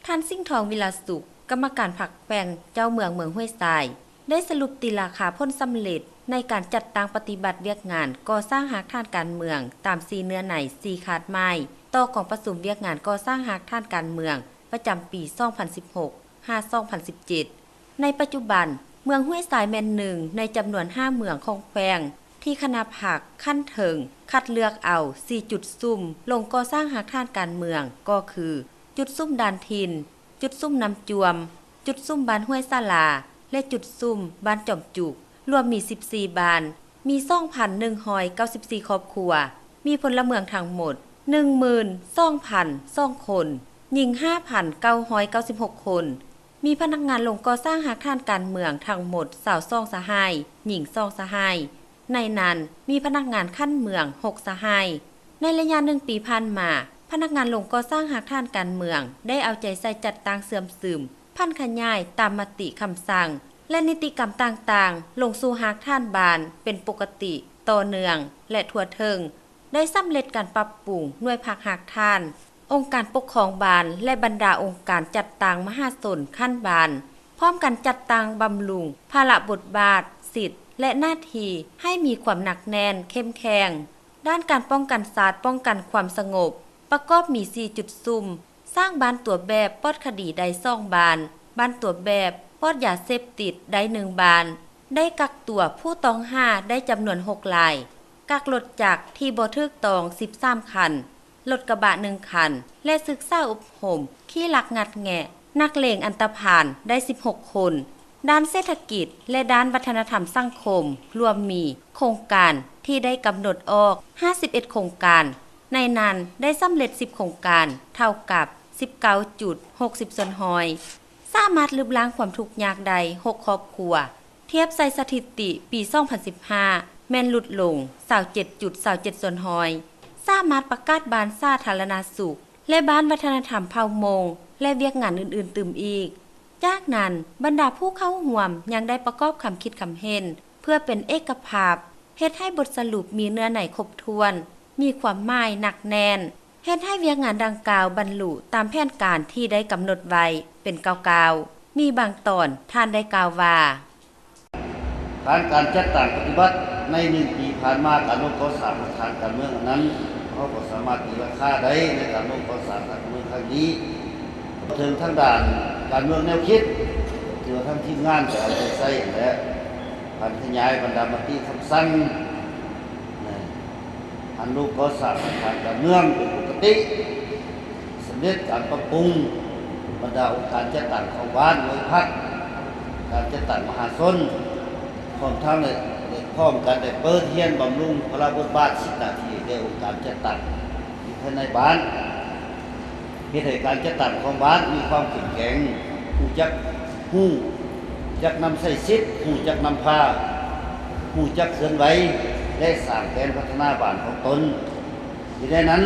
ท่านสิ่งทองวิลาสุขกรรมการพรรคแปลงเจ้าเมืองห้วยทรายได้สรุปตีราคาพ้นสำเร็จในการจัดตั้งปฏิบัติเวียกงานก่อสร้างหากท่านการเมืองตาม4เนื้อใน4ขาดไม้ต่อกองประสุมเวียกงานก่อสร้างหากท่านการเมืองประจำปี 2016-2017 ในปัจจุบันเมืองห้วยทรายแม่นหนึ่งในจำนวน5เมืองของแขวงที่คณะผักขั้นเถิงคัดเลือกเอา4จุดซุ่มลงก่อสร้างหากท่านการเมืองก็คือจุดซุ่มดานทินจุดซุ่มน้ำจวมจุดซุ่มบ้านห้วยศาลาและจุดซุ่มบ้านจอมจุกรวมมี14บ้านมี 2,194 ครอบครัวมีพลเมืองทั้งหมด 12,200 คนหญิง 5,996 คนมีพนักงานลงก่อสร้างหากท่านการเมืองทั้งหมด22สหายหญิง2สหายในนั้นมีพนักงานขั้นเมือง6สหายในระยะ1ปีผ่านมาพนักงานลงก่อสร้างหากท่านการเมืองได้เอาใจใส่จัดตั้งเสื่อมซึมพันขยายตามมติคำสั่งและนิติกรรมต่างๆลงสู่หากท่านบานเป็นปกติต่อเนื่องและทั่วถึงได้สำเร็จการปรับปรุงหน่วยพักหากท่านองค์การปกครองบานและบรรดาองค์การจัดตั้งมหาชนขั้นบานพร้อมกันจัดตั้งบำรุงภาระบทบาทสิทธิและหน้าที่ให้มีความหนักแน่นเข้มแข็งด้านการป้องกันศาสตร์ป้องกันความสงบประกอบมี4จุดซุ่มสร้างบ้านตัวแบบปลอดคดีได้2บานบ้านตัวแบบปลอดยาเสพติดได้1บานได้กักตัวผู้ต้องห้าได้จำนวน6รายกักรถจักรที่บ่ถูกต้อง13คันรถกระบะ1คันและศึกษาอบรมขี้ลักงัดแงะนักเลงอันตพาลได้16คนด้านเศรษฐกิจและด้านวัฒนธรรมสังคมรวมมีโครงการที่ได้กำหนดออก51โครงการในนั้นได้สำเร็จ10โครงการเท่ากับ 19.60 ส่วนหอยสามารถลบล้างความทุกข์ยากใด6ครอบครัวเทียบใส่สถิติปี 2015 แม่นลดลง 27.27 ส่วนหอยสามารถประกาศบ้านสาธารณสุขและบ้านวัฒนธรรมเผ่ามงและเวียกงานอื่นๆตื่มอีกจากนั้นบรรดาผู้เข้าร่วมยังได้ประกอบคำคิดคำเห็นเพื่อเป็นเอกภาพเฮ็ดให้บทสรุปมีเนื้อในครบถ้วนมีความหมายหนักแน่นเฮ็ดให้เวียกงานดังกล่าวบรรลุตามแผนการที่ได้กำหนดไว้เป็นกาวๆมีบางตอนท่านได้กล่าวว่าการจัดตั้งปฏิบัติใน1ปีผ่านมาการลงก่อสร้างทางการเมืองนั้นเขาก็สามารถตีราคาได้ในการลงก่อสร้างทางการเมืองครั้งนี้ถึงทางด้านการเมืองแนวคิดเกี่ยวทั้งทีมงานแต่เอาใจใส่และการขยายบรรดามติคำสั่งอันลงก่อสร้างทางการเมืองเป็นปกติสำเร็จการปรับปรุงบรรดาองค์การจัดตั้งของบ้านหน่วยพรรคการจัดตั้งมหาชนพร้อมทั้งเลยพร้อมกันได้เปิดเรียนบำรุงพระบทบาท10นาทีในองค์การจัดตั้งภายในบ้านเฮ็ดให้การจัดตั้งของบ้านมีความเข้มแข็งรู้จักนำใส่สิทธิ์รู้จักนำพารู้จักเคลื่อนไหวและสร้างแผนพัฒนาบ้านของตนที่ได้นั้น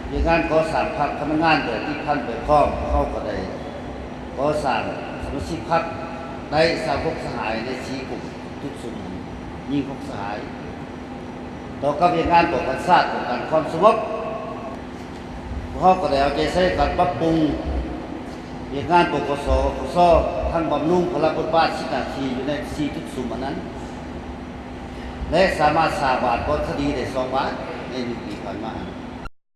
ในงานก่อสร้างพรรคพนักงานแต่ที่ท่านไปพร้อมเข้าก็ได้ก่อสร้างสมาชิกพรรคได้26สหายใน4กลุ่มทุกสุ่มยิง6สหายต่อกับงานป้องกันชาติป้องกันความสงบเขาก็ได้เอาใจใส่การปรับปรุงงานปกสทั้งบำรุงพระบทบาท10นาทีอยู่ใน4ทุกสุ่มนั้นและสามารถสร้างบ้านปลอดคดีได้2บ้านใน1ปีผ่านมา